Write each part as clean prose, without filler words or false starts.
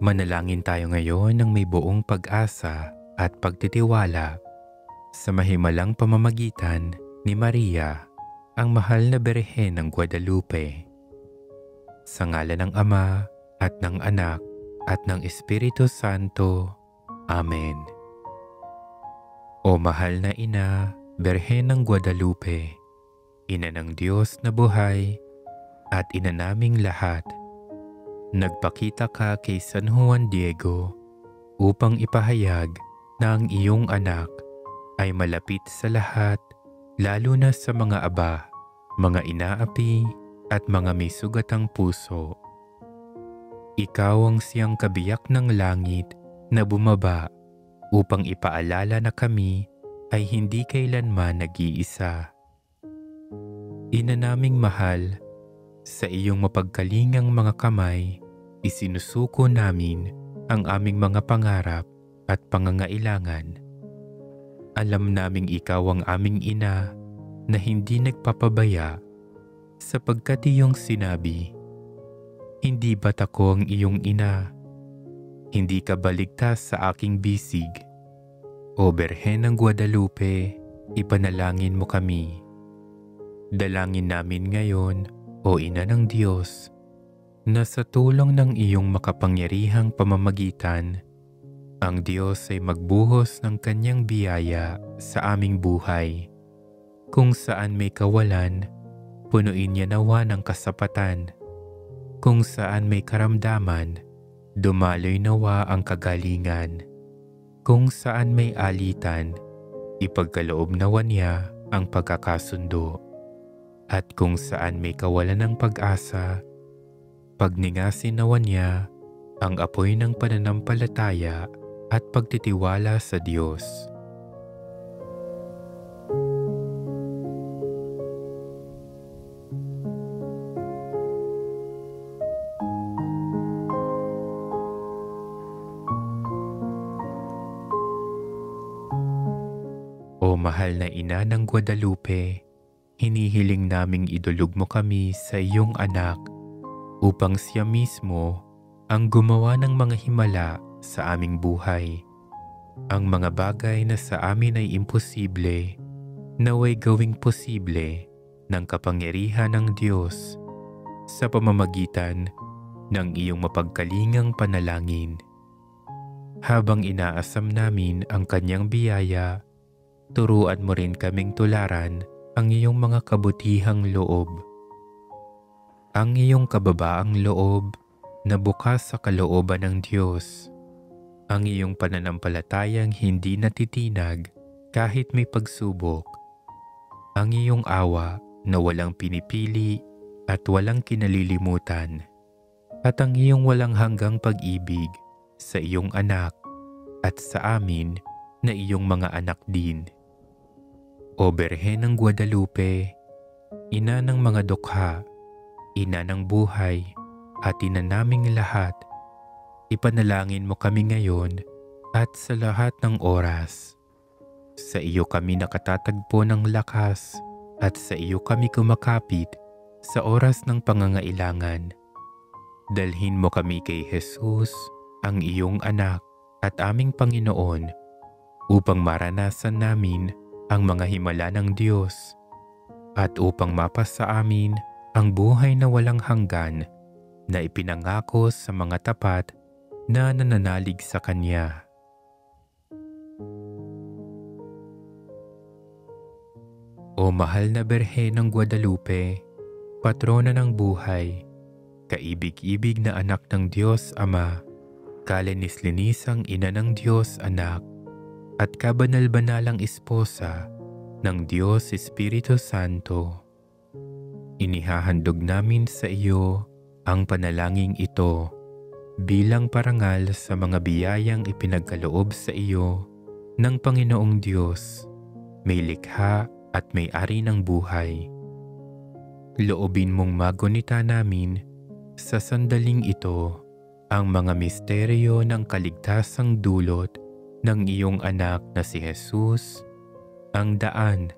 Manalangin tayo ngayon ng may buong pag-asa at pagtitiwala sa mahimalang pamamagitan ni Maria, ang mahal na Birhen ng Guadalupe. Sa ngalan ng Ama at ng Anak at ng Espiritu Santo. Amen. O mahal na Ina, Birhen ng Guadalupe, Ina ng Diyos na buhay at Ina naming lahat, nagpakita ka kay San Juan Diego upang ipahayag na ang iyong anak ay malapit sa lahat, lalo na sa mga aba, mga inaapi at mga may sugatang puso. Ikaw ang siyang kabiyak ng langit na bumaba upang ipaalala na kami ay hindi kailanman nag-iisa. Ina naming mahal, sa iyong mapagkalingang mga kamay, isinusuko namin ang aming mga pangarap at pangangailangan. Alam naming ikaw ang aming ina na hindi nagpapabaya, sapagkat iyong sinabi, "Hindi ba't ako ang iyong ina? Hindi ka baligtas sa aking bisig." O Birhen ng Guadalupe, ipanalangin mo kami. Dalangin namin ngayon, O Ina ng Diyos, na sa tulong ng iyong makapangyarihang pamamagitan, ang Diyos ay magbuhos ng kanyang biyaya sa aming buhay. Kung saan may kawalan, punuin niya nawa ng kasapatan. Kung saan may karamdaman, dumaloy nawa ang kagalingan. Kung saan may alitan, ipagkaloob nawa niya ang pagkakasundo. At kung saan may kawalan ng pag-asa, pagningasin nawa niya ang apoy ng pananampalataya at pagtitiwala sa Diyos. O mahal na Ina ng Guadalupe, hinihiling naming idulog mo kami sa iyong anak upang siya mismo ang gumawa ng mga himala sa aming buhay. Ang mga bagay na sa amin ay imposible, naway gawing posible ng kapangyarihan ng Diyos sa pamamagitan ng iyong mapagkalingang panalangin. Habang inaasam namin ang kanyang biyaya, turuan mo rin kaming tularan ang iyong mga kabutihang loob. Ang iyong kababaang loob na bukas sa kalooban ng Diyos. Ang iyong pananampalatayang hindi natitinag kahit may pagsubok. Ang iyong awa na walang pinipili at walang kinalilimutan. At ang iyong walang hanggang pag-ibig sa iyong anak at sa amin na iyong mga anak din. O Birhen ng Guadalupe, Ina ng mga dukha, Ina ng buhay, at Ina naming lahat, ipanalangin mo kami ngayon at sa lahat ng oras. Sa iyo kami nakatatagpo ng lakas at sa iyo kami kumakapit sa oras ng pangangailangan. Dalhin mo kami kay Jesus, ang iyong anak at aming Panginoon, upang maranasan namin ang mga himala ng Diyos at upang mapasa amin ang buhay na walang hanggan na ipinangako sa mga tapat na nananalig sa Kanya. O mahal na Birhen ng Guadalupe, patrona ng buhay, kaibig-ibig na anak ng Diyos Ama, kalinis-linisang ina ng Diyos Anak, at kabanal-banalang esposa ng Diyos Espiritu Santo. Inihahandog namin sa iyo ang panalangin ito bilang parangal sa mga biyayang ipinagkaloob sa iyo ng Panginoong Diyos, may likha at may-ari ng buhay. Loobin mong magunita namin sa sandaling ito ang mga misteryo ng kaligtasang dulot ng iyong anak na si Jesus, ang daan,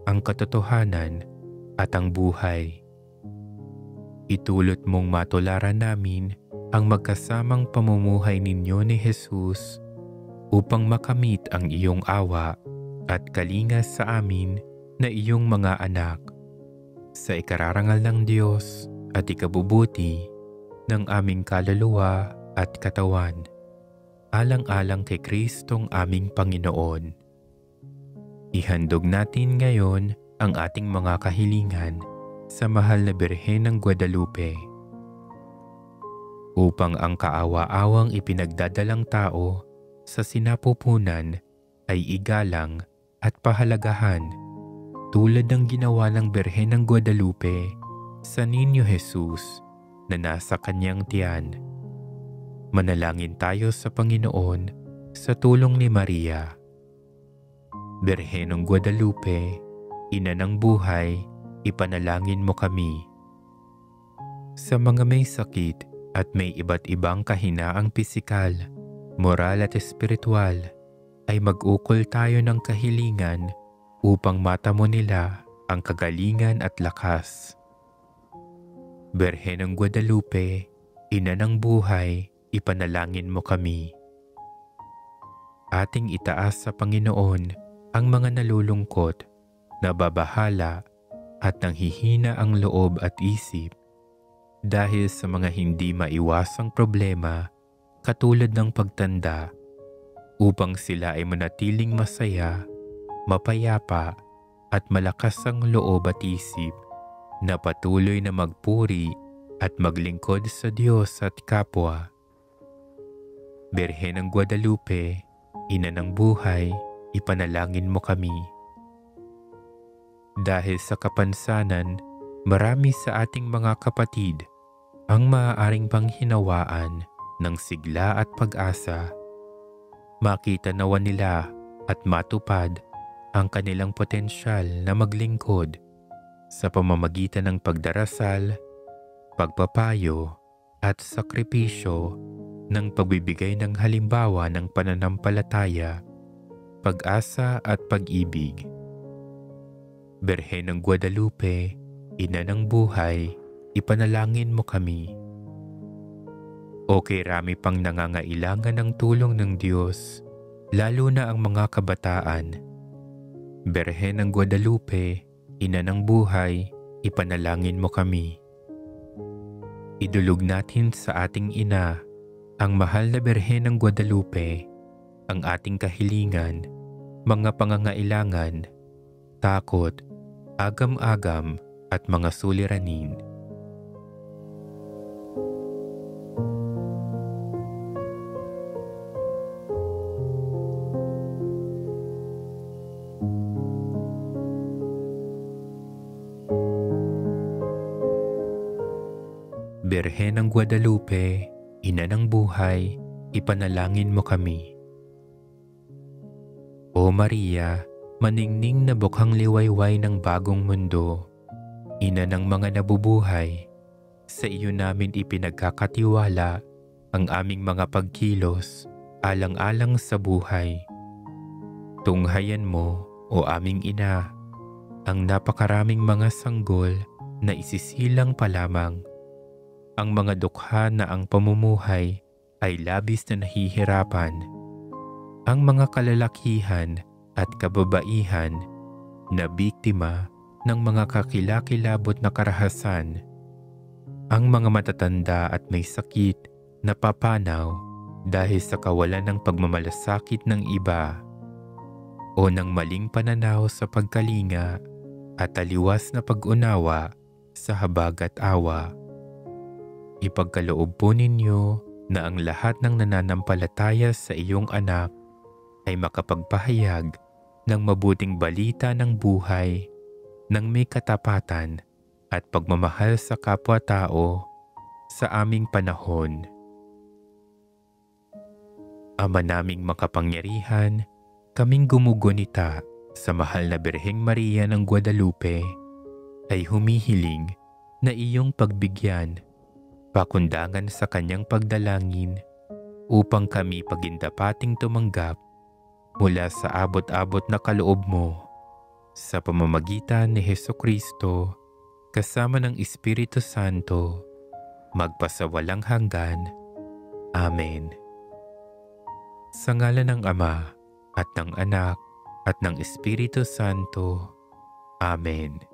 ang katotohanan, at ang buhay. Itulot mong matularan namin ang magkasamang pamumuhay ninyo ni Jesus upang makamit ang iyong awa at kalinga sa amin na iyong mga anak, sa ikararangal ng Diyos at ikabubuti ng aming kaluluwa at katawan, alang-alang kay Kristong aming Panginoon. Ihandog natin ngayon ang ating mga kahilingan sa mahal na Birhen ng Guadalupe, upang ang kaawa-awang ipinagdadalang tao sa sinapupunan ay igalang at pahalagahan tulad ng ginawa ng Birhen ng Guadalupe sa Niño Jesus na nasa kanyang tiyan. Manalangin tayo sa Panginoon sa tulong ni Maria. Birhen ng Guadalupe, Ina ng buhay, ipanalangin mo kami. Sa mga may sakit at may iba't ibang kahinaang pisikal, moral at espiritual, ay mag-ukol tayo ng kahilingan upang matamo nila ang kagalingan at lakas. Birhen ng Guadalupe, Ina ng buhay, ipanalangin mo kami. Ating itaas sa Panginoon ang mga nalulungkot, nababahala at nanghihina ang loob at isip dahil sa mga hindi maiwasang problema katulad ng pagtanda, upang sila ay manatiling masaya, mapayapa at malakas ang loob at isip na patuloy na magpuri at maglingkod sa Diyos at kapwa. Birhen ng Guadalupe, Ina ng buhay, ipanalangin mo kami. Dahil sa kapansanan, marami sa ating mga kapatid ang maaaring panghinawaan ng sigla at pag-asa. Makita nawa nila at matupad ang kanilang potensyal na maglingkod sa pamamagitan ng pagdarasal, pagpapayo at sakripisyo ng pagbibigay ng halimbawa ng pananampalataya, pag-asa at pag-ibig. Birhen ng Guadalupe, Ina ng buhay, ipanalangin mo kami. O kay rami pang nangangailangan ng tulong ng Diyos, lalo na ang mga kabataan. Birhen ng Guadalupe, Ina ng buhay, ipanalangin mo kami. Idulog natin sa ating ina, ang mahal na Birhen ng Guadalupe, ang ating kahilingan, mga pangangailangan, takot, agam-agam at mga suliranin. Birhen ng Guadalupe, Ina ng buhay, ipanalangin mo kami. O Maria, maningning na bukhang liwayway ng bagong mundo, Ina ng mga nabubuhay, sa iyo namin ipinagkakatiwala ang aming mga pagkilos alang-alang sa buhay. Tunghayan mo, o aming ina, ang napakaraming mga sanggol na isisilang pa lamang. Ang mga dukha na ang pamumuhay ay labis na nahihirapan. Ang mga kalalakihan at kababaihan na biktima ng mga kakilakilabot na karahasan. Ang mga matatanda at may sakit na papanaw dahil sa kawalan ng pagmamalasakit ng iba o ng maling pananaw sa pagkalinga at taliwas na pag-unawa sa habag at awa. Ipagkaloob po ninyo na ang lahat ng nananampalataya sa iyong anak ay makapagpahayag ng mabuting balita ng buhay, ng may katapatan at pagmamahal sa kapwa-tao sa aming panahon. Ama naming makapangyarihan, kaming gumugunita sa mahal na Birheng Maria ng Guadalupe ay humihiling na iyong pagbigyan, pakundangan sa kanyang pagdalangin upang kami pagindapating tumanggap mula sa abot-abot na kaloob mo sa pamamagitan ni Hesukristo kasama ng Espiritu Santo magpasawalang hanggan. Amen. Sa ngalan ng Ama, at ng Anak, at ng Espiritu Santo. Amen.